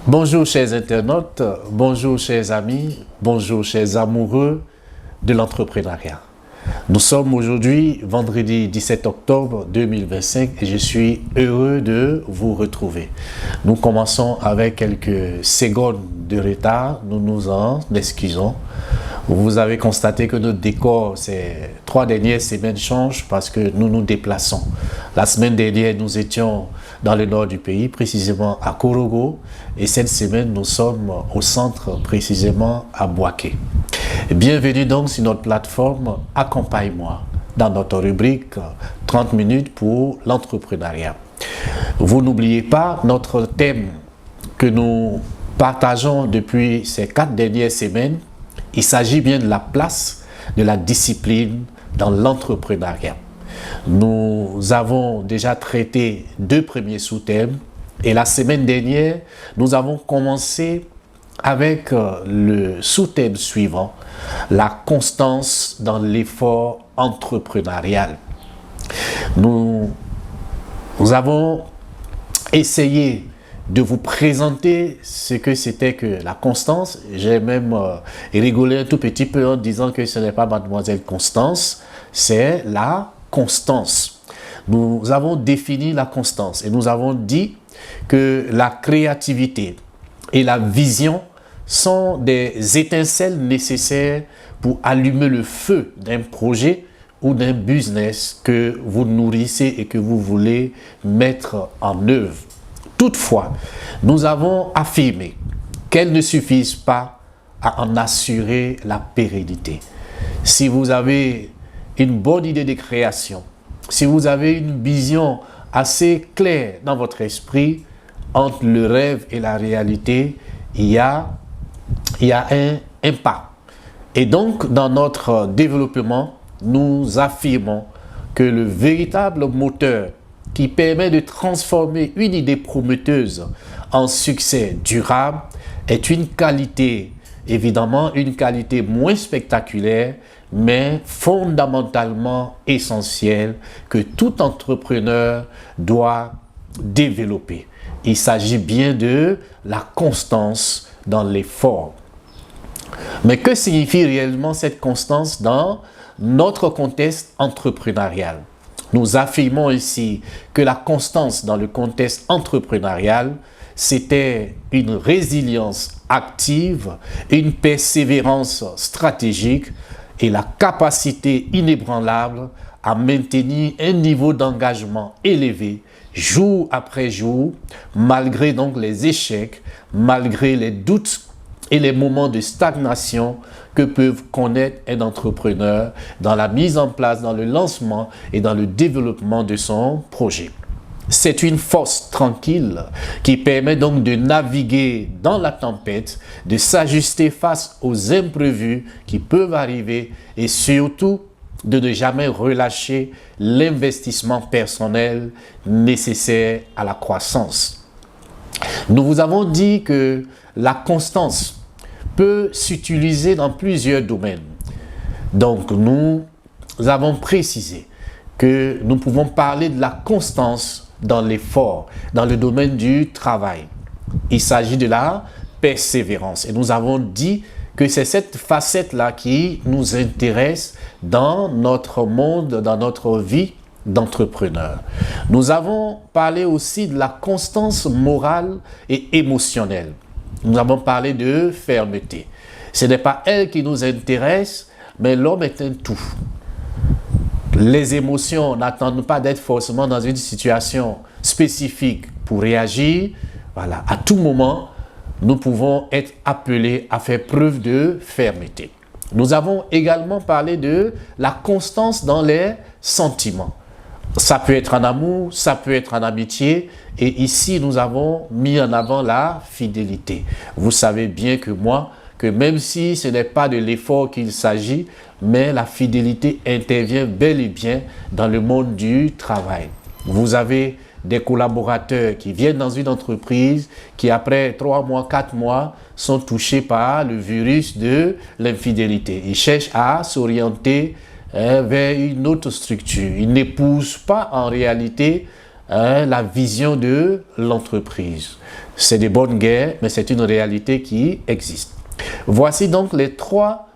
Bonjour chers internautes, bonjour chers amis, bonjour chers amoureux de l'entrepreneuriat. Nous sommes aujourd'hui vendredi 17 octobre 2025 et je suis heureux de vous retrouver. Nous commençons avec quelques secondes de retard, nous nous en excusons. Vous avez constaté que notre décor ces 3 dernières semaines change parce que nous nous déplaçons. La semaine dernière, nous étions dans le nord du pays, précisément à Korogo, et cette semaine, nous sommes au centre, précisément à Bouaké. Bienvenue donc sur notre plateforme Accompagne-moi, dans notre rubrique 30 minutes pour l'entrepreneuriat. Vous n'oubliez pas notre thème que nous partageons depuis ces 4 dernières semaines. Il s'agit bien de la place de la discipline dans l'entrepreneuriat. Nous avons déjà traité 2 premiers sous-thèmes et la semaine dernière, nous avons commencé avec le sous-thème suivant, la constance dans l'effort entrepreneurial. Nous avons essayé de vous présenter ce que c'était que la constance. J'ai même rigolé un tout petit peu en disant que ce n'est pas Mademoiselle Constance, c'est la constance. Nous avons défini la constance et nous avons dit que la créativité et la vision sont des étincelles nécessaires pour allumer le feu d'un projet ou d'un business que vous nourrissez et que vous voulez mettre en œuvre. Toutefois, nous avons affirmé qu'elles ne suffisent pas à en assurer la pérennité. Si vous avez une bonne idée de création, si vous avez une vision assez claire dans votre esprit, entre le rêve et la réalité, il y a un pas. Et donc, dans notre développement, nous affirmons que le véritable moteur qui permet de transformer une idée prometteuse en succès durable est une qualité, évidemment une qualité moins spectaculaire, mais fondamentalement essentielle que tout entrepreneur doit développer. Il s'agit bien de la constance dans l'effort. Mais que signifie réellement cette constance dans notre contexte entrepreneurial? Nous affirmons ici que la constance dans le contexte entrepreneurial, c'était une résilience active, une persévérance stratégique et la capacité inébranlable à maintenir un niveau d'engagement élevé jour après jour, malgré donc les échecs, malgré les doutes et les moments de stagnation que peuvent connaître un entrepreneur dans la mise en place, dans le lancement et dans le développement de son projet. C'est une force tranquille qui permet donc de naviguer dans la tempête, de s'ajuster face aux imprévus qui peuvent arriver et surtout de ne jamais relâcher l'investissement personnel nécessaire à la croissance. Nous vous avons dit que la constance peut s'utiliser dans plusieurs domaines. Donc, nous avons précisé que nous pouvons parler de la constance dans l'effort, dans le domaine du travail. Il s'agit de la persévérance. Et nous avons dit que c'est cette facette-là qui nous intéresse dans notre monde, dans notre vie d'entrepreneur. Nous avons parlé aussi de la constance morale et émotionnelle. Nous avons parlé de fermeté. Ce n'est pas elle qui nous intéresse, mais l'homme est un tout. Les émotions n'attendent pas d'être forcément dans une situation spécifique pour réagir. Voilà, à tout moment, nous pouvons être appelés à faire preuve de fermeté. Nous avons également parlé de la constance dans les sentiments. Ça peut être en amour, ça peut être en amitié. Et ici, nous avons mis en avant la fidélité. Vous savez bien que moi, que même si ce n'est pas de l'effort qu'il s'agit, mais la fidélité intervient bel et bien dans le monde du travail. Vous avez des collaborateurs qui viennent dans une entreprise qui après 3 mois, 4 mois sont touchés par le virus de l'infidélité. Ils cherchent à s'orienter vers une autre structure. Ils n'épousent pas en réalité la vision de l'entreprise. C'est des bonnes guerres, mais c'est une réalité qui existe. Voici donc les trois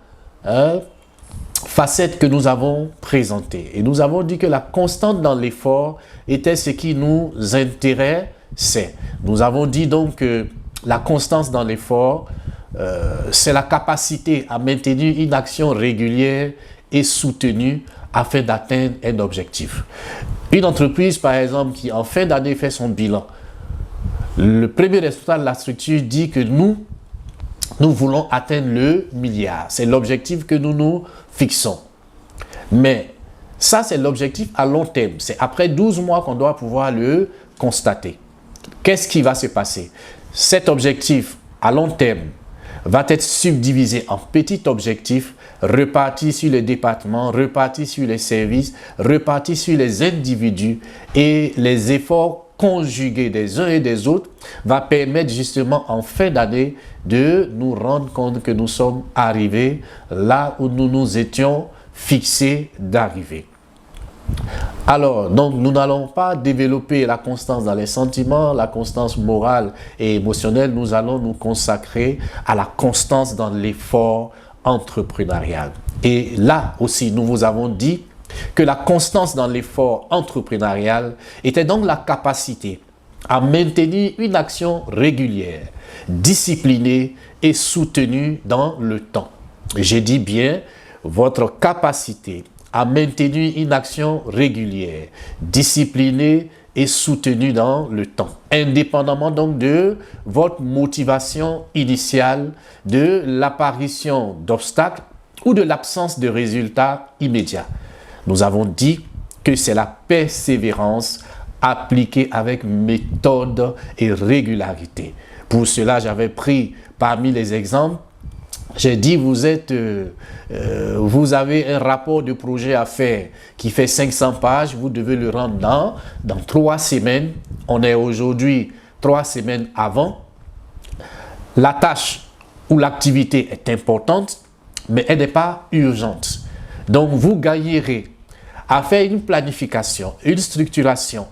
facettes que nous avons présentées. Et nous avons dit que la constante dans l'effort était ce qui nous intéressait. Nous avons dit donc que la constance dans l'effort, c'est la capacité à maintenir une action régulière et soutenue afin d'atteindre un objectif. Une entreprise, par exemple, qui en fin d'année fait son bilan, le premier responsable de la structure dit que nous voulons atteindre le milliard. C'est l'objectif que nous nous fixons. Mais ça, c'est l'objectif à long terme. C'est après 12 mois qu'on doit pouvoir le constater. Qu'est-ce qui va se passer? Cet objectif à long terme va être subdivisé en petits objectifs repartis sur les départements, repartis sur les services, repartis sur les individus, et les efforts conjugués des uns et des autres va permettre justement en fin d'année de nous rendre compte que nous sommes arrivés là où nous nous étions fixés d'arriver. Alors, donc, nous n'allons pas développer la constance dans les sentiments, la constance morale et émotionnelle. Nous allons nous consacrer à la constance dans l'effort entrepreneurial. Et là aussi, nous vous avons dit que la constance dans l'effort entrepreneurial était donc la capacité à maintenir une action régulière, disciplinée et soutenue dans le temps. J'ai dit bien, votre capacité à maintenir une action régulière, disciplinée et soutenue dans le temps, indépendamment donc de votre motivation initiale, de l'apparition d'obstacles ou de l'absence de résultats immédiats. Nous avons dit que c'est la persévérance appliquée avec méthode et régularité. Pour cela, j'avais pris parmi les exemples, j'ai dit, vous avez un rapport de projet à faire qui fait 500 pages, vous devez le rendre dans 3 semaines. On est aujourd'hui 3 semaines avant. La tâche ou l'activité est importante, mais elle n'est pas urgente. Donc, vous gagnerez à faire une planification, une structuration,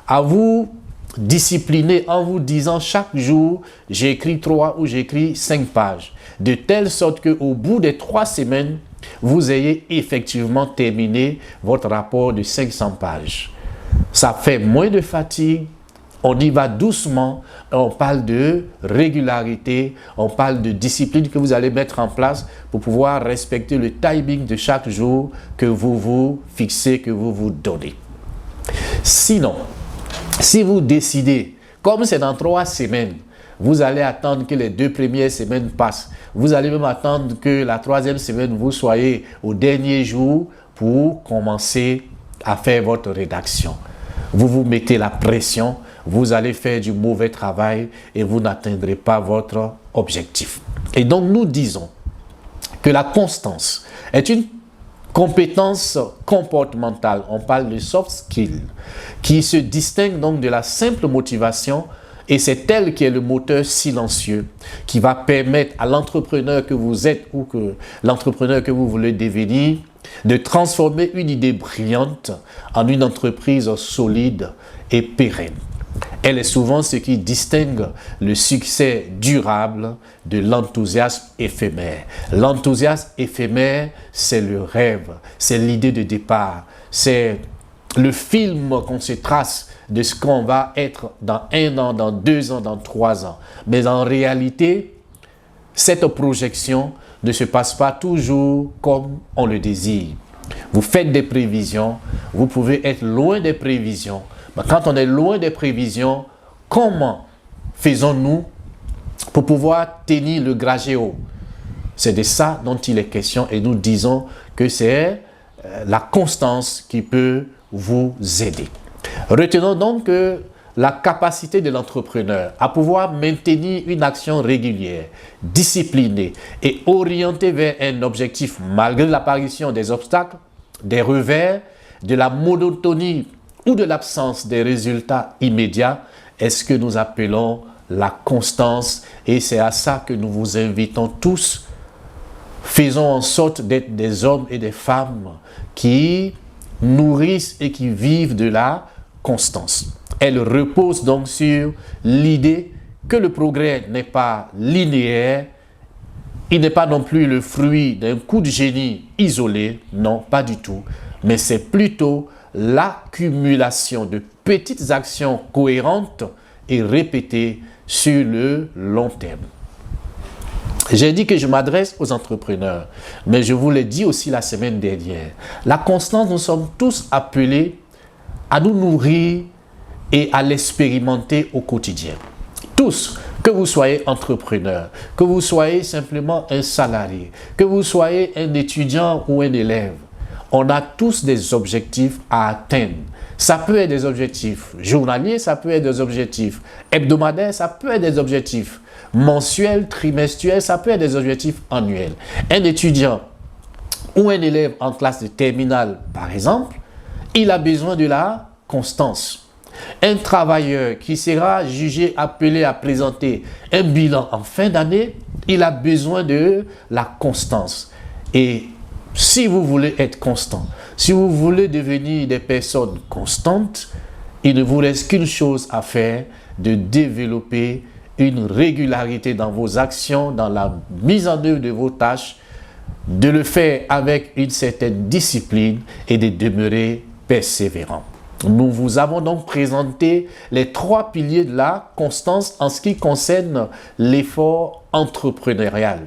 à vous discipliner en vous disant chaque jour, j'écris 3 ou j'écris 5 pages. De telle sorte qu'au bout des 3 semaines, vous ayez effectivement terminé votre rapport de 500 pages. Ça fait moins de fatigue, on y va doucement, on parle de régularité, on parle de discipline que vous allez mettre en place pour pouvoir respecter le timing de chaque jour que vous vous fixez, que vous vous donnez. Sinon, si vous décidez, comme c'est dans 3 semaines, vous allez attendre que les 2 premières semaines passent. Vous allez même attendre que la 3e semaine, vous soyez au dernier jour pour commencer à faire votre rédaction. Vous vous mettez la pression, vous allez faire du mauvais travail et vous n'atteindrez pas votre objectif. Et donc, nous disons que la constance est une compétence comportementale, on parle de soft skills, qui se distingue donc de la simple motivation, et c'est elle qui est le moteur silencieux qui va permettre à l'entrepreneur que vous êtes ou que l'entrepreneur que vous voulez devenir de transformer une idée brillante en une entreprise solide et pérenne. Elle est souvent ce qui distingue le succès durable de l'enthousiasme éphémère. L'enthousiasme éphémère, c'est le rêve, c'est l'idée de départ, c'est le film qu'on se trace de ce qu'on va être dans 1 an, dans 2 ans, dans 3 ans. Mais en réalité, cette projection ne se passe pas toujours comme on le désire. Vous faites des prévisions, vous pouvez être loin des prévisions. Mais quand on est loin des prévisions, comment faisons-nous pour pouvoir tenir le graget haut? C'est de ça dont il est question et nous disons que c'est la constance qui peut vous aider. Retenons donc que la capacité de l'entrepreneur à pouvoir maintenir une action régulière, disciplinée et orientée vers un objectif malgré l'apparition des obstacles, des revers, de la monotonie ou de l'absence des résultats immédiats est ce que nous appelons la constance, et c'est à ça que nous vous invitons tous. Faisons en sorte d'être des hommes et des femmes qui nourrissent et qui vivent de la constance. Elle repose donc sur l'idée que le progrès n'est pas linéaire, il n'est pas non plus le fruit d'un coup de génie isolé, non, pas du tout, mais c'est plutôt l'accumulation de petites actions cohérentes et répétées sur le long terme. J'ai dit que je m'adresse aux entrepreneurs, mais je vous l'ai dit aussi la semaine dernière. La constance, nous sommes tous appelés à nous nourrir et à l'expérimenter au quotidien. Tous, que vous soyez entrepreneur, que vous soyez simplement un salarié, que vous soyez un étudiant ou un élève, on a tous des objectifs à atteindre. Ça peut être des objectifs journaliers, ça peut être des objectifs hebdomadaires, ça peut être des objectifs mensuels, trimestriels, ça peut être des objectifs annuels. Un étudiant ou un élève en classe de terminale, par exemple, il a besoin de la constance. Un travailleur qui sera jugé, appelé à présenter un bilan en fin d'année, il a besoin de la constance. Et si vous voulez être constant, si vous voulez devenir des personnes constantes, il ne vous reste qu'une chose à faire, de développer une régularité dans vos actions, dans la mise en œuvre de vos tâches, de le faire avec une certaine discipline et de demeurer persévérant. Nous vous avons donc présenté les 3 piliers de la constance en ce qui concerne l'effort entrepreneurial.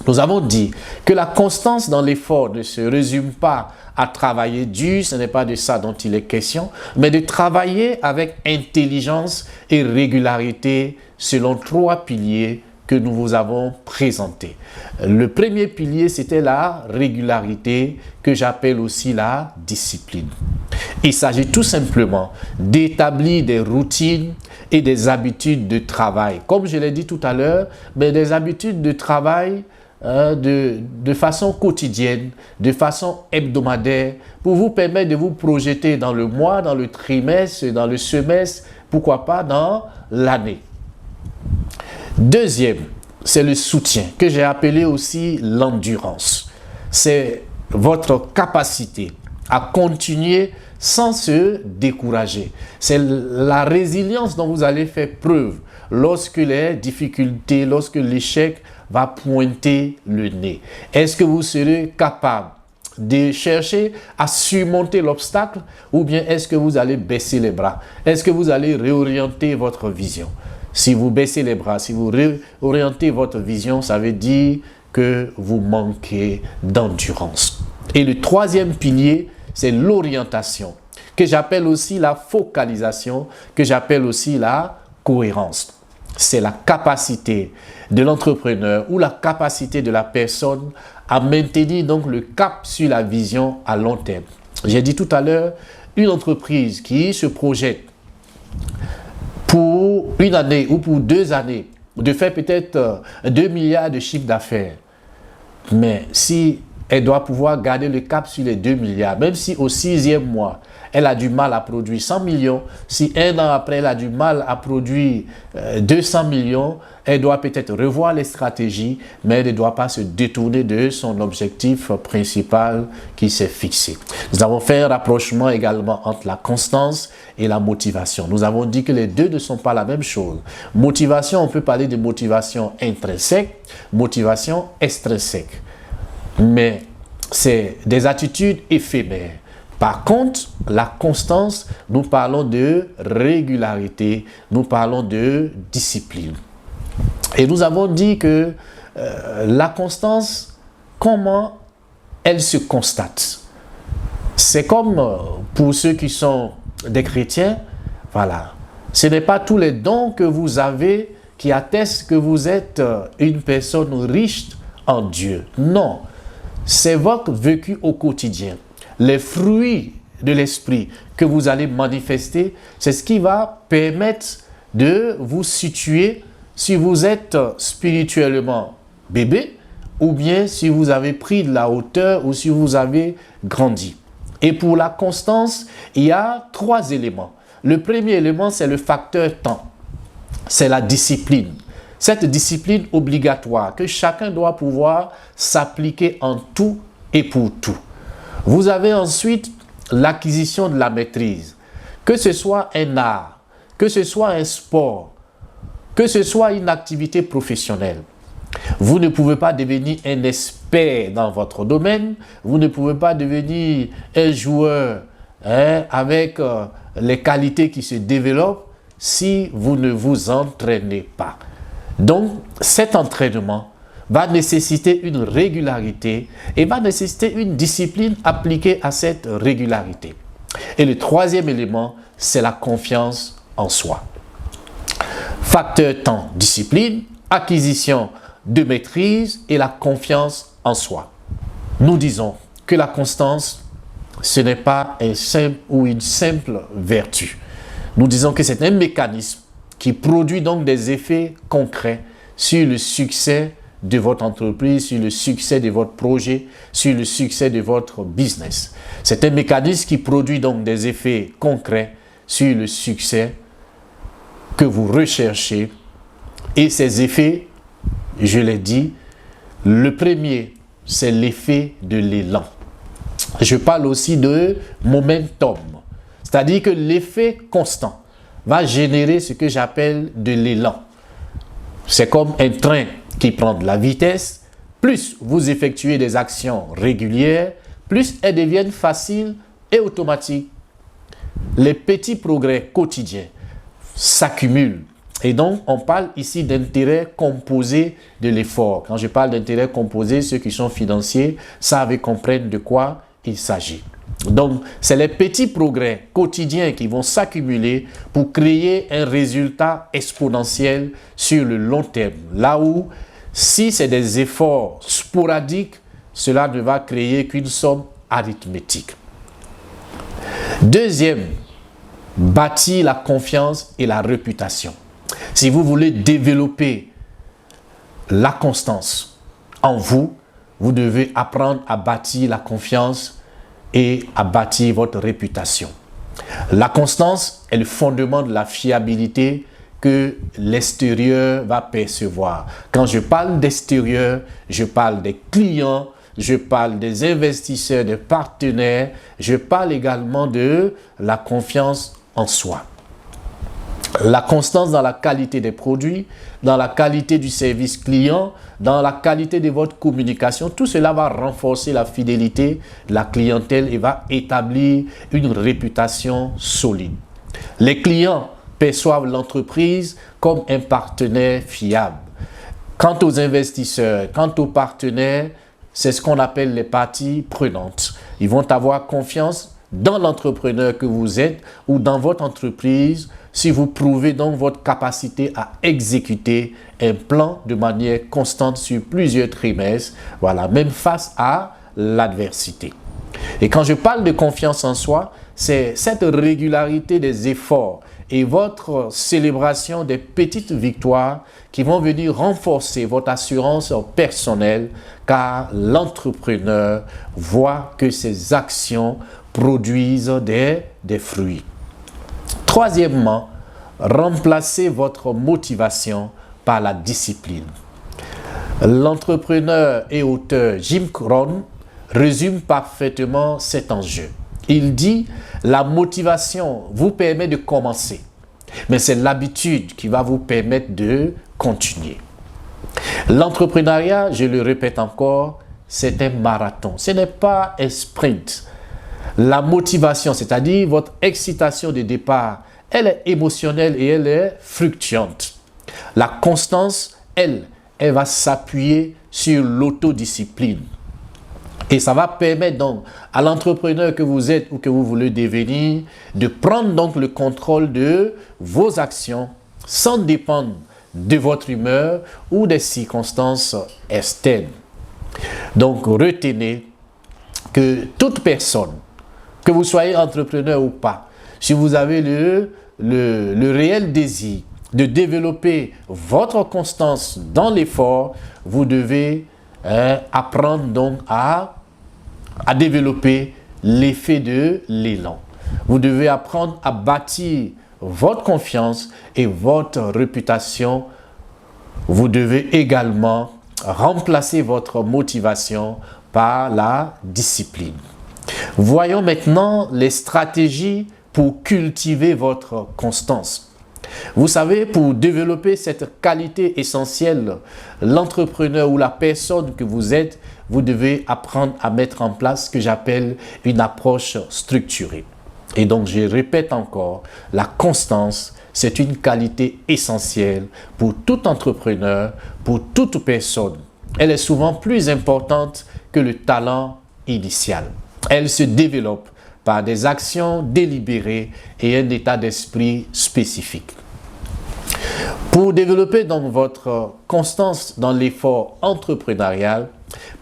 Nous avons dit que la constance dans l'effort ne se résume pas à travailler dur, ce n'est pas de ça dont il est question, mais de travailler avec intelligence et régularité selon 3 piliers que nous vous avons présentés. Le premier pilier, c'était la régularité, que j'appelle aussi la discipline. Il s'agit tout simplement d'établir des routines et des habitudes de travail. Comme je l'ai dit tout à l'heure, mais des habitudes de travail de façon quotidienne, de façon hebdomadaire, pour vous permettre de vous projeter dans le mois, dans le trimestre, dans le semestre, pourquoi pas dans l'année. Deuxième, c'est le soutien, que j'ai appelé aussi l'endurance. C'est votre capacité à continuer sans se décourager. C'est la résilience dont vous allez faire preuve lorsque les difficultés, lorsque l'échec va pointer le nez. Est-ce que vous serez capable de chercher à surmonter l'obstacle ou bien est-ce que vous allez baisser les bras? Est-ce que vous allez réorienter votre vision? Si vous baissez les bras, si vous réorientez votre vision, ça veut dire que vous manquez d'endurance. Et le troisième pilier, c'est l'orientation, que j'appelle aussi la focalisation, que j'appelle aussi la cohérence. C'est la capacité de l'entrepreneur ou la capacité de la personne à maintenir donc le cap sur la vision à long terme. J'ai dit tout à l'heure, une entreprise qui se projette pour une année ou pour 2 années, de faire peut-être 2 milliards de chiffre d'affaires. Mais si elle doit pouvoir garder le cap sur les 2 milliards, même si au 6e mois, elle a du mal à produire 100 millions, si 1 an après, elle a du mal à produire 200 millions, elle doit peut-être revoir les stratégies, mais elle ne doit pas se détourner de son objectif principal qui s'est fixé. Nous avons fait un rapprochement également entre la constance et la motivation. Nous avons dit que les deux ne sont pas la même chose. Motivation, on peut parler de motivation intrinsèque, motivation extrinsèque. Mais c'est des attitudes éphémères. Par contre, la constance, nous parlons de régularité, nous parlons de discipline. Et nous avons dit que la constance, comment elle se constate? C'est comme pour ceux qui sont des chrétiens, voilà. Ce n'est pas tous les dons que vous avez qui attestent que vous êtes une personne riche en Dieu. Non, c'est votre vécu au quotidien. Les fruits de l'esprit que vous allez manifester, c'est ce qui va permettre de vous situer si vous êtes spirituellement bébé ou bien si vous avez pris de la hauteur ou si vous avez grandi. Et pour la constance, il y a 3 éléments. Le premier élément, c'est le facteur temps. C'est la discipline. Cette discipline obligatoire que chacun doit pouvoir s'appliquer en tout et pour tout. Vous avez ensuite l'acquisition de la maîtrise, que ce soit un art, que ce soit un sport, que ce soit une activité professionnelle. Vous ne pouvez pas devenir un expert dans votre domaine, vous ne pouvez pas devenir un joueur avec les qualités qui se développent si vous ne vous entraînez pas. Donc, cet entraînement va nécessiter une régularité et va nécessiter une discipline appliquée à cette régularité. Et le troisième élément, c'est la confiance en soi. Facteur temps, discipline, acquisition de maîtrise et la confiance en soi. Nous disons que la constance, ce n'est pas une simple vertu. Nous disons que c'est un mécanisme qui produit donc des effets concrets sur le succès de votre entreprise, sur le succès de votre projet, sur le succès de votre business. C'est un mécanisme qui produit donc des effets concrets sur le succès que vous recherchez. Et ces effets, je l'ai dit, le premier, c'est l'effet de l'élan. Je parle aussi de momentum, c'est-à-dire que l'effet constant va générer ce que j'appelle de l'élan. C'est comme un train qui prend de la vitesse, plus vous effectuez des actions régulières, plus elles deviennent faciles et automatiques. Les petits progrès quotidiens s'accumulent. Et donc, on parle ici d'intérêt composé de l'effort. Quand je parle d'intérêt composé, ceux qui sont financiers savent et comprennent de quoi il s'agit. Donc, c'est les petits progrès quotidiens qui vont s'accumuler pour créer un résultat exponentiel sur le long terme. Là où, si c'est des efforts sporadiques, cela ne va créer qu'une somme arithmétique. Deuxième, bâtir la confiance et la réputation. Si vous voulez développer la constance en vous, vous devez apprendre à bâtir la confiance et à bâtir votre réputation. La constance est le fondement de la fiabilité que l'extérieur va percevoir. Quand je parle d'extérieur, je parle des clients, je parle des investisseurs, des partenaires, je parle également de la confiance en soi. La constance dans la qualité des produits, dans la qualité du service client, dans la qualité de votre communication, tout cela va renforcer la fidélité de la clientèle et va établir une réputation solide. Les clients perçoivent l'entreprise comme un partenaire fiable. Quant aux investisseurs, quant aux partenaires, c'est ce qu'on appelle les parties prenantes. Ils vont avoir confiance dans l'entrepreneur que vous êtes ou dans votre entreprise si vous prouvez donc votre capacité à exécuter un plan de manière constante sur plusieurs trimestres, voilà, même face à l'adversité. Et quand je parle de confiance en soi, c'est cette régularité des efforts et votre célébration des petites victoires qui vont venir renforcer votre assurance personnelle, car l'entrepreneur voit que ses actions produisent des fruits. Troisièmement, remplacez votre motivation par la discipline. L'entrepreneur et auteur Jim Rohn résume parfaitement cet enjeu. Il dit, la motivation vous permet de commencer, mais c'est l'habitude qui va vous permettre de continuer. L'entrepreneuriat, je le répète encore, c'est un marathon, ce n'est pas un sprint. La motivation, c'est-à-dire votre excitation de départ, elle est émotionnelle et elle est fluctuante. La constance, elle va s'appuyer sur l'autodiscipline. Et ça va permettre donc à l'entrepreneur que vous êtes ou que vous voulez devenir de prendre donc le contrôle de vos actions sans dépendre de votre humeur ou des circonstances externes. Donc retenez que toute personne, que vous soyez entrepreneur ou pas, si vous avez le réel désir de développer votre constance dans l'effort, vous devez apprendre donc à développer l'effet de l'élan. Vous devez apprendre à bâtir votre confiance et votre réputation. Vous devez également remplacer votre motivation par la discipline. Voyons maintenant les stratégies pour cultiver votre constance. Vous savez, pour développer cette qualité essentielle, l'entrepreneur ou la personne que vous êtes, vous devez apprendre à mettre en place ce que j'appelle une approche structurée. Et donc, je répète encore, la constance, c'est une qualité essentielle pour tout entrepreneur, pour toute personne. Elle est souvent plus importante que le talent initial. Elle se développe par des actions délibérées et un état d'esprit spécifique. Pour développer donc votre constance dans l'effort entrepreneurial,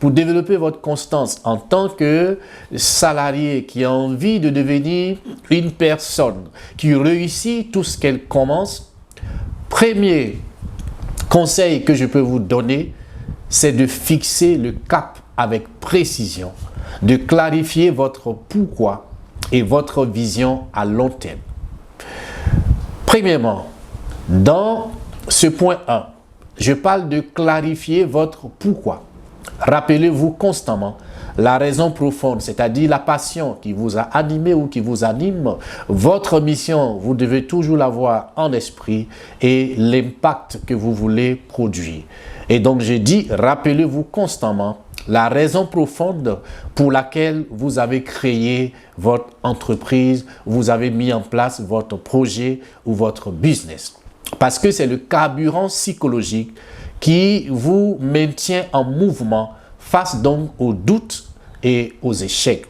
pour développer votre constance en tant que salarié qui a envie de devenir une personne qui réussit tout ce qu'elle commence, premier conseil que je peux vous donner, c'est de fixer le cap avec précision, de clarifier votre pourquoi et votre vision à long terme. Premièrement, dans ce point 1, je parle de clarifier votre pourquoi. Rappelez-vous constamment la raison profonde, c'est-à-dire la passion qui vous a animé ou qui vous anime. Votre mission, vous devez toujours l'avoir en esprit et l'impact que vous voulez produire. Et donc, j'ai dit, rappelez-vous constamment la raison profonde pour laquelle vous avez créé votre entreprise, vous avez mis en place votre projet ou votre business. Parce que c'est le carburant psychologique qui vous maintient en mouvement face donc aux doutes et aux échecs.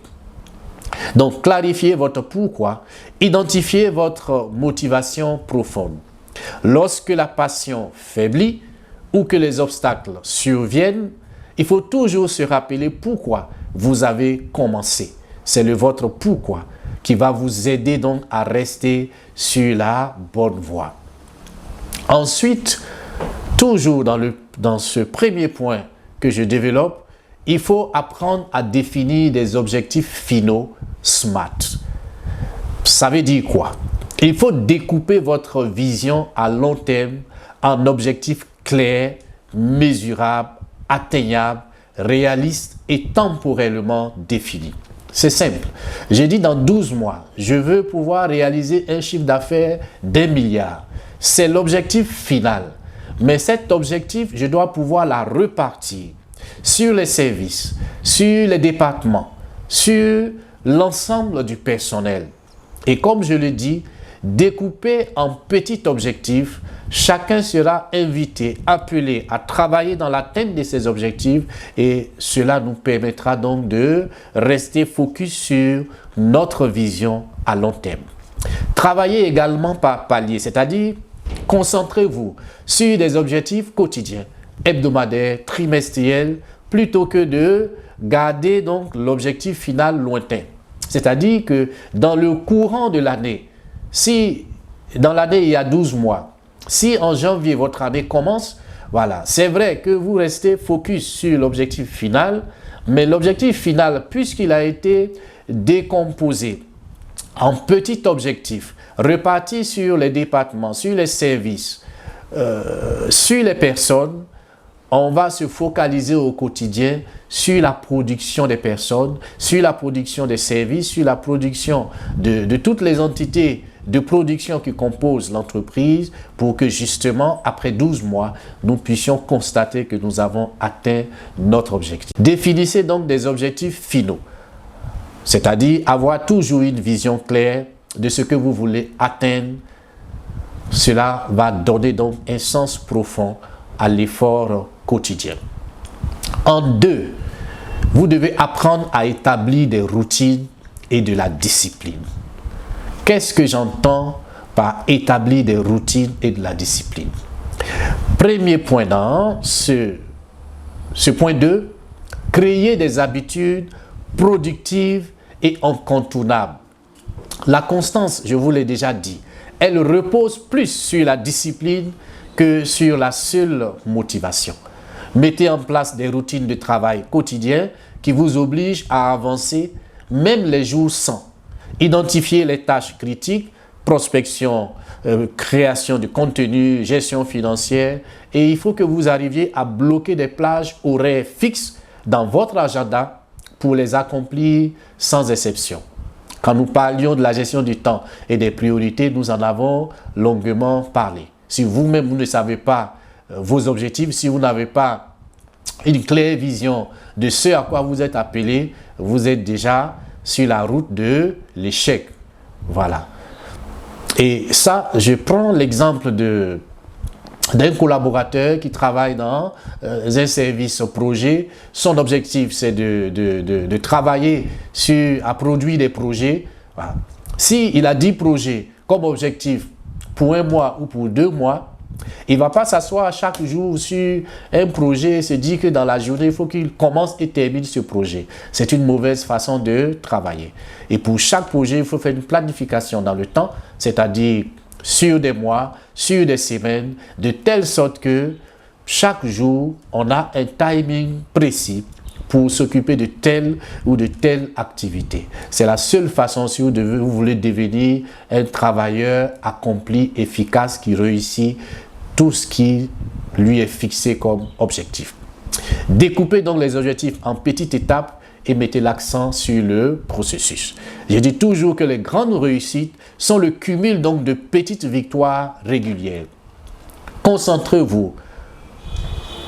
Donc, clarifiez votre pourquoi, identifiez votre motivation profonde. Lorsque la passion faiblit ou que les obstacles surviennent, il faut toujours se rappeler pourquoi vous avez commencé. C'est votre pourquoi qui va vous aider donc à rester sur la bonne voie. Ensuite, toujours dans ce premier point que je développe, il faut apprendre à définir des objectifs finaux SMART. Ça veut dire quoi? Il faut découper votre vision à long terme en objectifs clairs, mesurables, atteignables, réalistes et temporellement définis. C'est simple. J'ai dit dans 12 mois, je veux pouvoir réaliser un chiffre d'affaires d'1 milliard. C'est l'objectif final. Mais cet objectif, je dois pouvoir la repartir sur les services, sur les départements, sur l'ensemble du personnel. Et comme je le dis, découpé en petits objectifs, chacun sera invité, appelé à travailler dans l'atteinte de ces objectifs et cela nous permettra donc de rester focus sur notre vision à long terme. Travaillez également par palier, c'est-à-dire concentrez-vous sur des objectifs quotidiens, hebdomadaires, trimestriels, plutôt que de garder donc l'objectif final lointain. C'est-à-dire que dans le courant de l'année, si dans l'année il y a 12 mois, si en janvier votre année commence, voilà, c'est vrai que vous restez focus sur l'objectif final, mais l'objectif final, puisqu'il a été décomposé en petits objectifs, repartis sur les départements, sur les services, sur les personnes, on va se focaliser au quotidien sur la production des personnes, sur la production des services, sur la production de toutes les entités de production qui composent l'entreprise pour que justement, après 12 mois, nous puissions constater que nous avons atteint notre objectif. Définissez donc des objectifs finaux, c'est-à-dire avoir toujours une vision claire de ce que vous voulez atteindre. Cela va donner donc un sens profond à l'effort quotidien. En 2, vous devez apprendre à établir des routines et de la discipline. Qu'est-ce que j'entends par établir des routines et de la discipline? Premier point dans ce point 2, créer des habitudes productives et incontournables. La constance, je vous l'ai déjà dit, elle repose plus sur la discipline que sur la seule motivation. Mettez en place des routines de travail quotidien qui vous obligent à avancer même les jours sans. Identifiez les tâches critiques, prospection, création de contenu, gestion financière, et il faut que vous arriviez à bloquer des plages horaires fixes dans votre agenda pour les accomplir sans exception. Quand nous parlions de la gestion du temps et des priorités, nous en avons longuement parlé. Si vous-même, vous ne savez pas vos objectifs, si vous n'avez pas une claire vision de ce à quoi vous êtes appelé, vous êtes déjà sur la route de l'échec. Voilà. Et ça, je prends l'exemple d'un collaborateur qui travaille dans un service projet. Son objectif, c'est de travailler à produire des projets. Voilà. S'il a 10 projets comme objectif pour 1 mois ou pour 2 mois, il ne va pas s'asseoir chaque jour sur un projet et se dire que dans la journée, il faut qu'il commence et termine ce projet. C'est une mauvaise façon de travailler. Et pour chaque projet, il faut faire une planification dans le temps, c'est-à-dire sur des mois, sur des semaines, de telle sorte que chaque jour, on a un timing précis pour s'occuper de telle ou de telle activité. C'est la seule façon, si vous voulez devenir un travailleur accompli, efficace, qui réussit tout ce qui lui est fixé comme objectif. Découpez donc les objectifs en petites étapes et mettez l'accent sur le processus. Je dis toujours que les grandes réussites sont le cumul donc de petites victoires régulières. Concentrez-vous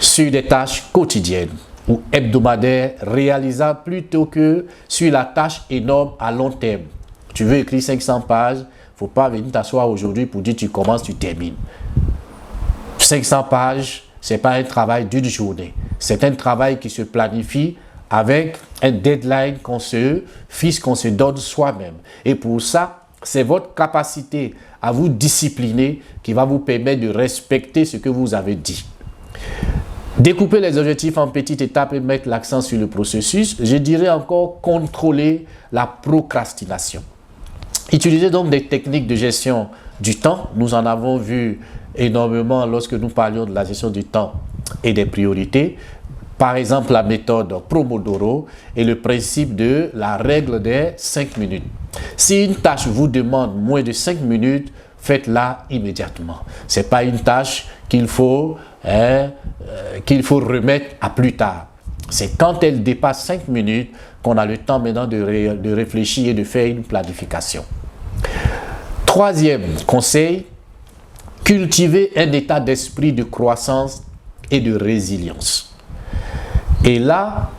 sur des tâches quotidiennes ou hebdomadaires réalisables plutôt que sur la tâche énorme à long terme. Tu veux écrire 500 pages, il ne faut pas venir t'asseoir aujourd'hui pour dire tu commences, tu termines. 500 pages, ce n'est pas un travail d'une journée. C'est un travail qui se planifie avec un deadline qu'on se fixe, qu'on se donne soi-même. Et pour ça, c'est votre capacité à vous discipliner qui va vous permettre de respecter ce que vous avez dit. Découper les objectifs en petites étapes et mettre l'accent sur le processus. Je dirais encore contrôler la procrastination. Utilisez donc des techniques de gestion du temps. Nous en avons vu énormément lorsque nous parlions de la gestion du temps et des priorités. Par exemple, la méthode Pomodoro et le principe de la règle des 5 minutes. Si une tâche vous demande moins de 5 minutes, faites-la immédiatement. Ce n'est pas une tâche qu'il faut remettre à plus tard. C'est quand elle dépasse 5 minutes qu'on a le temps maintenant de réfléchir et de faire une planification. Troisième conseil, cultiver un état d'esprit de croissance et de résilience. Et là,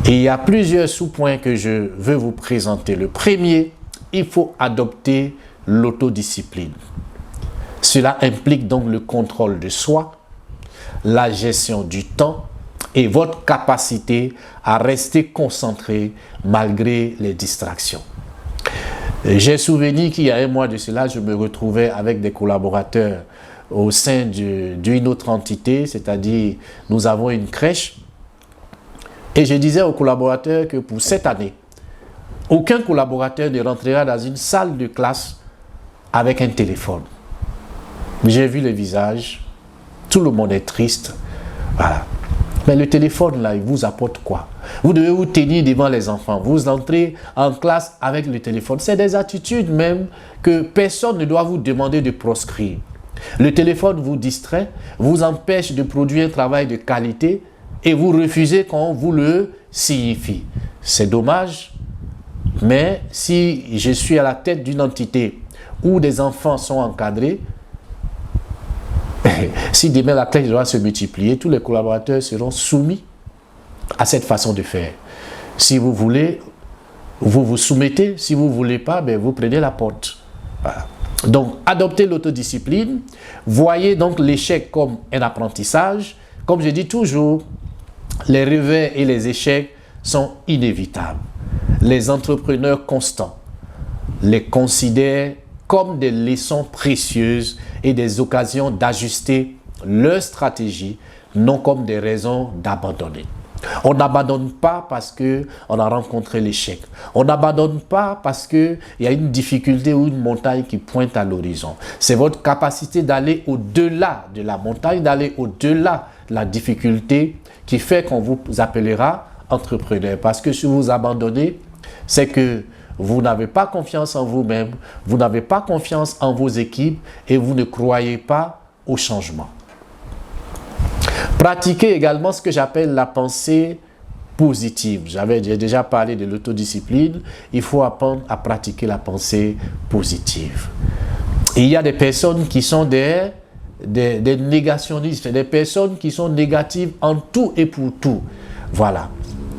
il y a plusieurs sous-points que je veux vous présenter. Le premier, il faut adopter l'autodiscipline. Cela implique donc le contrôle de soi, la gestion du temps et votre capacité à rester concentré malgré les distractions. J'ai souvenir qu'il y a 1 mois de cela, je me retrouvais avec des collaborateurs au sein d'une autre entité, c'est-à-dire nous avons une crèche. Et je disais aux collaborateurs que pour cette année, aucun collaborateur ne rentrera dans une salle de classe avec un téléphone. J'ai vu les visages, tout le monde est triste. Voilà. Mais le téléphone là, il vous apporte quoi? Vous devez vous tenir devant les enfants. Vous entrez en classe avec le téléphone. C'est des attitudes même que personne ne doit vous demander de proscrire. Le téléphone vous distrait, vous empêche de produire un travail de qualité et vous refusez qu'on vous le signifie. C'est dommage, mais si je suis à la tête d'une entité où des enfants sont encadrés, si demain la classe doit se multiplier, tous les collaborateurs seront soumis à cette façon de faire. Si vous voulez, vous vous soumettez. Si vous ne voulez pas, ben vous prenez la porte. Voilà. Donc, adoptez l'autodiscipline. Voyez donc l'échec comme un apprentissage. Comme je dis toujours, les revers et les échecs sont inévitables. Les entrepreneurs constants les considèrent comme des leçons précieuses et des occasions d'ajuster leur stratégie, non comme des raisons d'abandonner. On n'abandonne pas parce qu'on a rencontré l'échec. On n'abandonne pas parce qu'il y a une difficulté ou une montagne qui pointe à l'horizon. C'est votre capacité d'aller au-delà de la montagne, d'aller au-delà de la difficulté qui fait qu'on vous appellera entrepreneur. Parce que si vous abandonnez, c'est que vous n'avez pas confiance en vous-même, vous n'avez pas confiance en vos équipes et vous ne croyez pas au changement. Pratiquez également ce que j'appelle la pensée positive. J'ai déjà parlé de l'autodiscipline. Il faut apprendre à pratiquer la pensée positive. Et il y a des personnes qui sont des négationnistes, des personnes qui sont négatives en tout et pour tout. Voilà.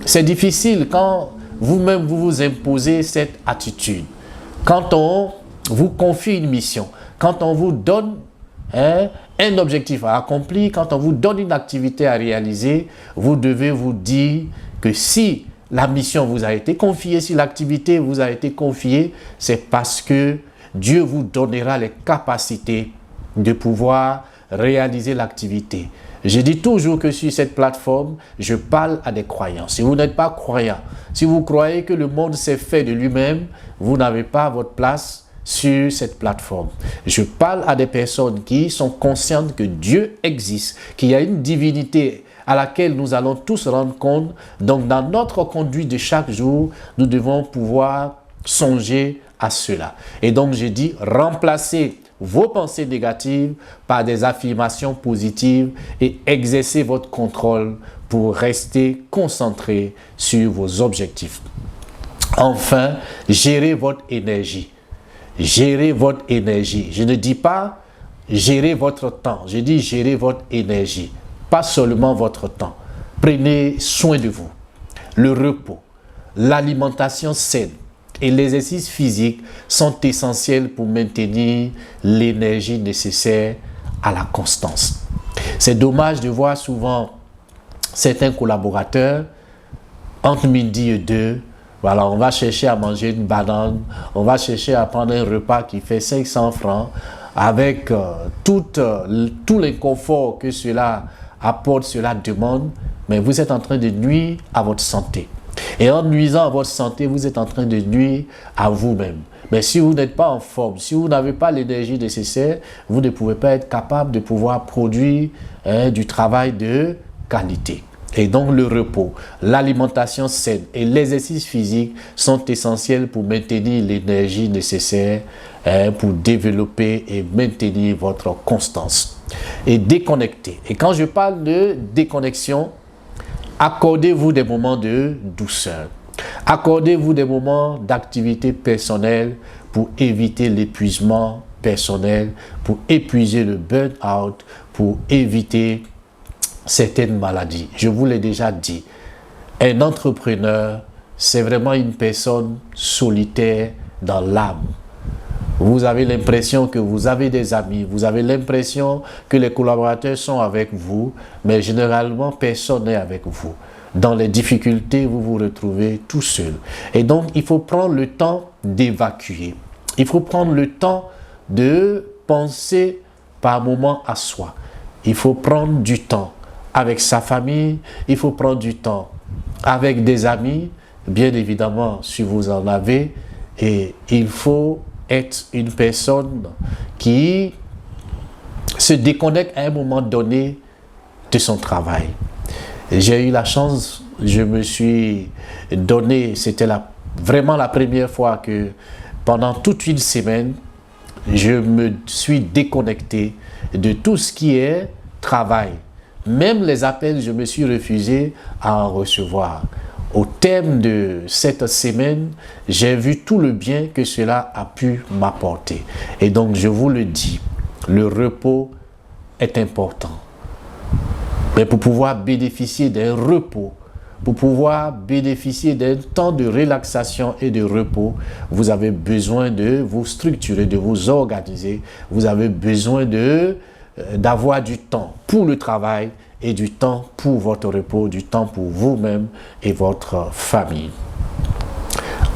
C'est difficile quand vous-même vous vous imposez cette attitude. Quand on vous confie une mission, quand on vous donne un objectif à accomplir, quand on vous donne une activité à réaliser, vous devez vous dire que si la mission vous a été confiée, si l'activité vous a été confiée, c'est parce que Dieu vous donnera les capacités de pouvoir réaliser l'activité. Je dis toujours que sur cette plateforme, je parle à des croyants. Si vous n'êtes pas croyant, si vous croyez que le monde s'est fait de lui-même, vous n'avez pas votre place sur cette plateforme. Je parle à des personnes qui sont conscientes que Dieu existe, qu'il y a une divinité à laquelle nous allons tous rendre compte. Donc, dans notre conduite de chaque jour, nous devons pouvoir songer à cela. Et donc, je dis, remplacez vos pensées négatives par des affirmations positives et exercez votre contrôle pour rester concentré sur vos objectifs. Enfin, gérez votre énergie. Gérez votre énergie. Je ne dis pas gérez votre temps, je dis gérez votre énergie, pas seulement votre temps. Prenez soin de vous. Le repos, l'alimentation saine et l'exercice physique sont essentiels pour maintenir l'énergie nécessaire à la constance. C'est dommage de voir souvent certains collaborateurs entre midi et 2. Voilà, on va chercher à manger une banane, on va chercher à prendre un repas qui fait 500 francs avec tout l'inconfort que cela apporte, cela demande, mais vous êtes en train de nuire à votre santé. Et en nuisant à votre santé, vous êtes en train de nuire à vous-même. Mais si vous n'êtes pas en forme, si vous n'avez pas l'énergie nécessaire, vous ne pouvez pas être capable de pouvoir produire du travail de qualité. Et donc le repos, l'alimentation saine et l'exercice physique sont essentiels pour maintenir l'énergie nécessaire pour développer et maintenir votre constance. Et déconnecter. Et quand je parle de déconnexion, accordez-vous des moments de douceur. Accordez-vous des moments d'activité personnelle pour éviter l'épuisement personnel, pour épuiser le burn-out, pour éviter certaines maladies. Je vous l'ai déjà dit, un entrepreneur, c'est vraiment une personne solitaire dans l'âme. Vous avez l'impression que vous avez des amis, vous avez l'impression que les collaborateurs sont avec vous, mais généralement personne n'est avec vous. Dans les difficultés, vous vous retrouvez tout seul. Et donc, il faut prendre le temps d'évacuer. Il faut prendre le temps de penser par moment à soi. Il faut prendre du temps avec sa famille, il faut prendre du temps avec des amis, bien évidemment, si vous en avez, et il faut être une personne qui se déconnecte à un moment donné de son travail. J'ai eu la chance, je me suis donné, c'était vraiment la première fois que pendant toute une semaine, je me suis déconnecté de tout ce qui est travail. Même les appels, je me suis refusé à en recevoir. Au terme de cette semaine, j'ai vu tout le bien que cela a pu m'apporter. Et donc, je vous le dis, le repos est important. Mais pour pouvoir bénéficier d'un repos, pour pouvoir bénéficier d'un temps de relaxation et de repos, vous avez besoin de vous structurer, de vous organiser. Vous avez besoin d'avoir du temps pour le travail et du temps pour votre repos, du temps pour vous-même et votre famille.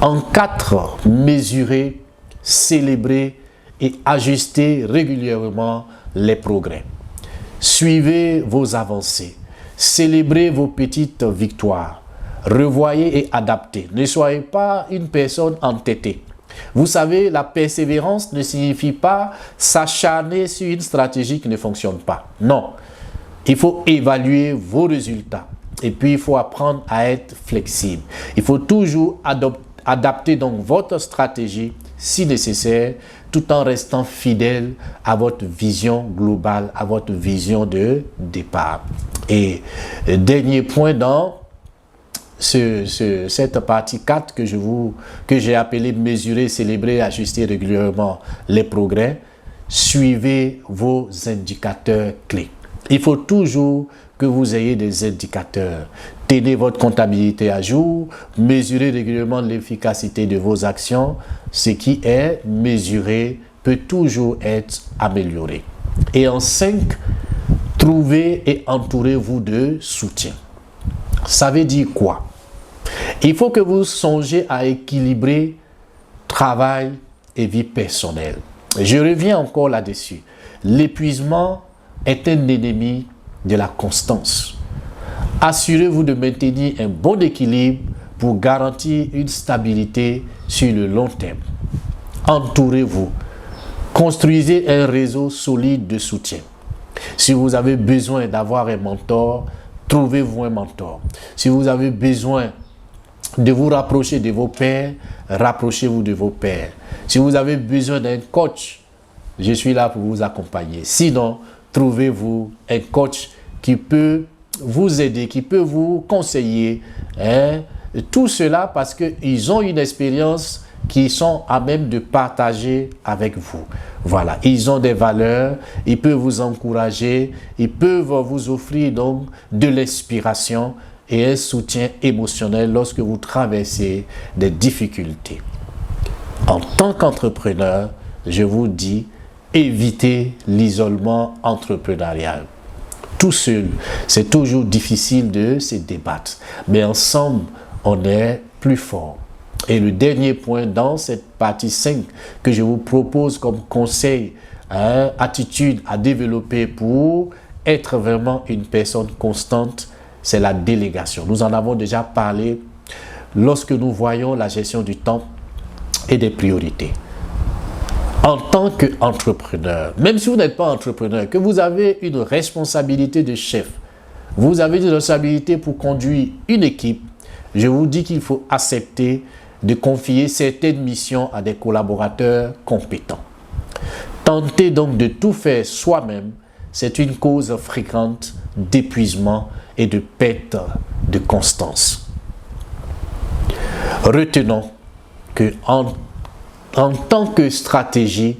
En 4, mesurez, célébrez et ajustez régulièrement les progrès. Suivez vos avancées, célébrez vos petites victoires, revoyez et adaptez. Ne soyez pas une personne entêtée. Vous savez, la persévérance ne signifie pas s'acharner sur une stratégie qui ne fonctionne pas. Non, il faut évaluer vos résultats et puis il faut apprendre à être flexible. Il faut toujours adapter donc votre stratégie si nécessaire, tout en restant fidèle à votre vision globale, à votre vision de départ. Et dernier point dans cette partie 4 que j'ai appelée mesurer, célébrer, ajuster régulièrement les progrès. Suivez vos indicateurs clés. Il faut toujours que vous ayez des indicateurs. Tenez votre comptabilité à jour, mesurez régulièrement l'efficacité de vos actions. Ce qui est mesuré peut toujours être amélioré. Et en 5, trouvez et entourez-vous de soutien. Ça veut dire quoi? Il faut que vous songiez à équilibrer travail et vie personnelle. Je reviens encore là-dessus. L'épuisement est un ennemi de la constance. Assurez-vous de maintenir un bon équilibre pour garantir une stabilité sur le long terme. Entourez-vous. Construisez un réseau solide de soutien. Si vous avez besoin d'avoir un mentor, trouvez-vous un mentor. Si vous avez besoin de vous rapprocher de vos pairs, rapprochez-vous de vos pairs. Si vous avez besoin d'un coach, je suis là pour vous accompagner. Sinon, trouvez-vous un coach qui peut vous aider, qui peut vous conseiller. Tout cela parce qu'ils ont une expérience qui sont à même de partager avec vous. Voilà, ils ont des valeurs, ils peuvent vous encourager, ils peuvent vous offrir donc de l'inspiration et un soutien émotionnel lorsque vous traversez des difficultés. En tant qu'entrepreneur, je vous dis, évitez l'isolement entrepreneurial. Tout seul, c'est toujours difficile de se débattre, mais ensemble, on est plus fort. Et le dernier point dans cette partie 5 que je vous propose comme conseil, attitude à développer pour être vraiment une personne constante, c'est la délégation. Nous en avons déjà parlé lorsque nous voyons la gestion du temps et des priorités. En tant qu'entrepreneur, même si vous n'êtes pas entrepreneur, que vous avez une responsabilité de chef, vous avez une responsabilité pour conduire une équipe, je vous dis qu'il faut accepter de confier certaines missions à des collaborateurs compétents. Tenter donc de tout faire soi-même, c'est une cause fréquente d'épuisement et de perte de constance. Retenons que en tant que stratégie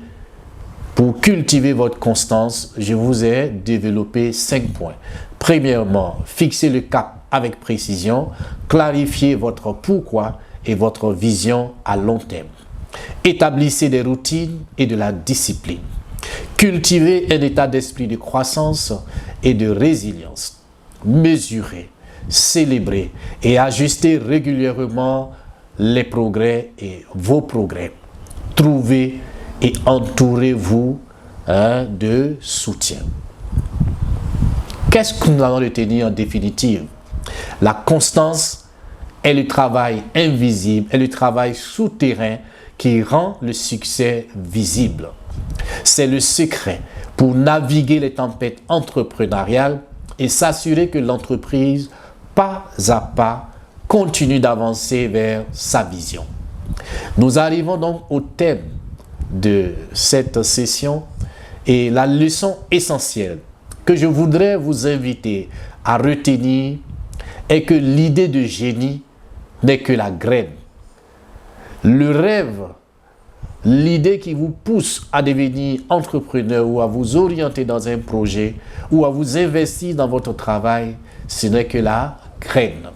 pour cultiver votre constance, je vous ai développé 5 points. Premièrement, fixez le cap avec précision, clarifiez votre pourquoi et votre vision à long terme. Établissez des routines et de la discipline. Cultivez un état d'esprit de croissance et de résilience. Mesurez, célébrez et ajustez régulièrement les progrès et vos progrès. Trouvez et entourez-vous de soutien. Qu'est-ce que nous allons retenir en définitive? La constance est le travail invisible, est le travail souterrain qui rend le succès visible. C'est le secret pour naviguer les tempêtes entrepreneuriales et s'assurer que l'entreprise, pas à pas, continue d'avancer vers sa vision. Nous arrivons donc au thème de cette session et la leçon essentielle que je voudrais vous inviter à retenir est que l'idée de génie n'est que la graine. Le rêve, l'idée qui vous pousse à devenir entrepreneur ou à vous orienter dans un projet ou à vous investir dans votre travail, ce n'est que la graine.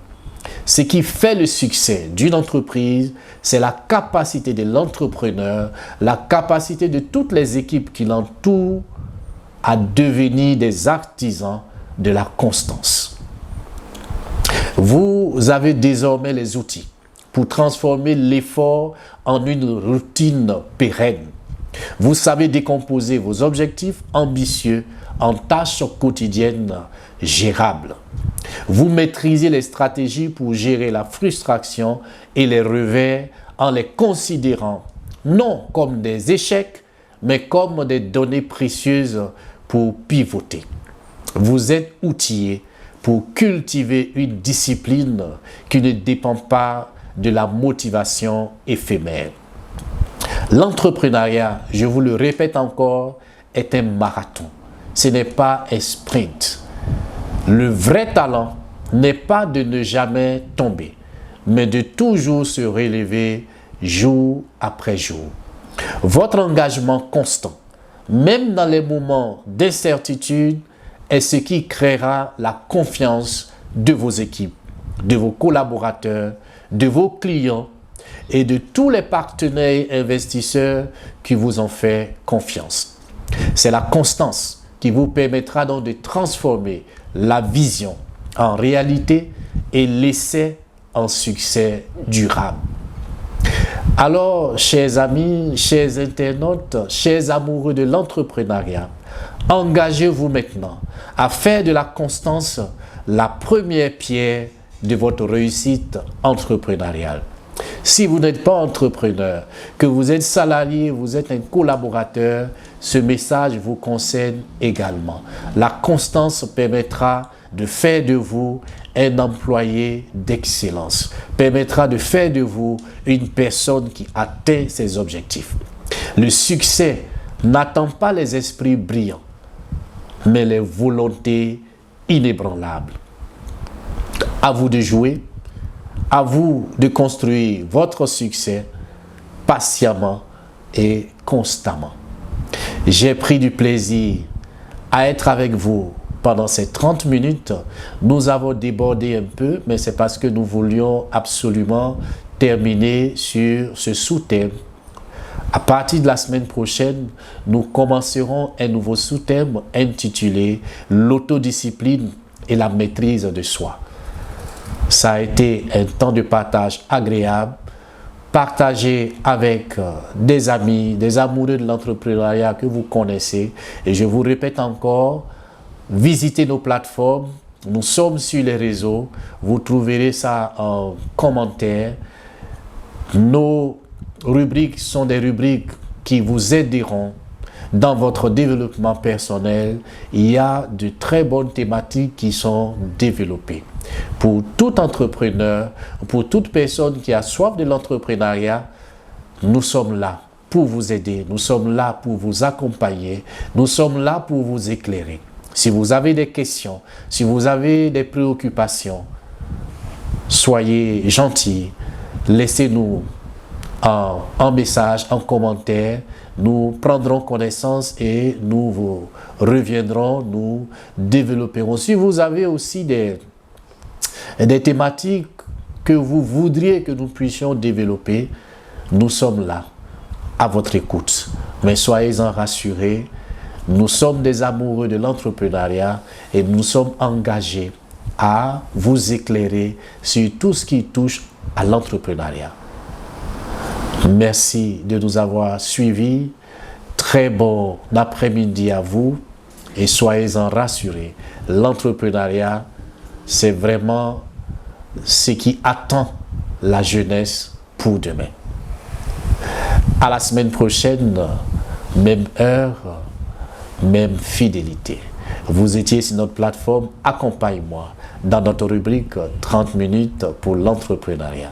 Ce qui fait le succès d'une entreprise, c'est la capacité de l'entrepreneur, la capacité de toutes les équipes qui l'entourent à devenir des artisans de la constance. Vous avez désormais les outils pour transformer l'effort en une routine pérenne. Vous savez décomposer vos objectifs ambitieux en tâches quotidiennes gérables. Vous maîtrisez les stratégies pour gérer la frustration et les revers en les considérant non comme des échecs, mais comme des données précieuses pour pivoter. Vous êtes outillé pour cultiver une discipline qui ne dépend pas de la motivation éphémère. L'entrepreneuriat, je vous le répète encore, est un marathon. Ce n'est pas un sprint. Le vrai talent n'est pas de ne jamais tomber, mais de toujours se relever jour après jour. Votre engagement constant, même dans les moments d'incertitude, est ce qui créera la confiance de vos équipes, de vos collaborateurs, de vos clients et de tous les partenaires et investisseurs qui vous ont fait confiance. C'est la constance qui vous permettra donc de transformer la vision en réalité et l'essai en succès durable. Alors, chers amis, chers internautes, chers amoureux de l'entrepreneuriat, engagez-vous maintenant à faire de la constance la première pierre de votre réussite entrepreneuriale. Si vous n'êtes pas entrepreneur, que vous êtes salarié, vous êtes un collaborateur, ce message vous concerne également. La constance permettra de faire de vous un employé d'excellence, permettra de faire de vous une personne qui atteint ses objectifs. Le succès n'attend pas les esprits brillants, mais les volontés inébranlables. À vous de jouer, à vous de construire votre succès patiemment et constamment. J'ai pris du plaisir à être avec vous pendant ces 30 minutes. Nous avons débordé un peu, mais c'est parce que nous voulions absolument terminer sur ce sous-thème. À partir de la semaine prochaine, nous commencerons un nouveau sous-thème intitulé « L'autodiscipline et la maîtrise de soi ». Ça a été un temps de partage agréable, partagé avec des amis, des amoureux de l'entrepreneuriat que vous connaissez. Et je vous répète encore, visitez nos plateformes, nous sommes sur les réseaux, vous trouverez ça en commentaire. Nos rubriques sont des rubriques qui vous aideront dans votre développement personnel. Il y a de très bonnes thématiques qui sont développées. Pour tout entrepreneur, pour toute personne qui a soif de l'entrepreneuriat, nous sommes là pour vous aider, nous sommes là pour vous accompagner, nous sommes là pour vous éclairer. Si vous avez des questions, si vous avez des préoccupations, soyez gentils, laissez-nous un message, un commentaire. Nous prendrons connaissance et nous vous reviendrons, nous développerons. Si vous avez aussi des thématiques que vous voudriez que nous puissions développer, nous sommes là, à votre écoute. Mais soyez-en rassurés, nous sommes des amoureux de l'entrepreneuriat et nous sommes engagés à vous éclairer sur tout ce qui touche à l'entrepreneuriat. Merci de nous avoir suivis. Très bon après-midi à vous et soyez-en rassurés. L'entrepreneuriat, c'est vraiment ce qui attend la jeunesse pour demain. À la semaine prochaine, même heure, même fidélité. Vous étiez sur notre plateforme Accompagne-moi dans notre rubrique 30 minutes pour l'entrepreneuriat.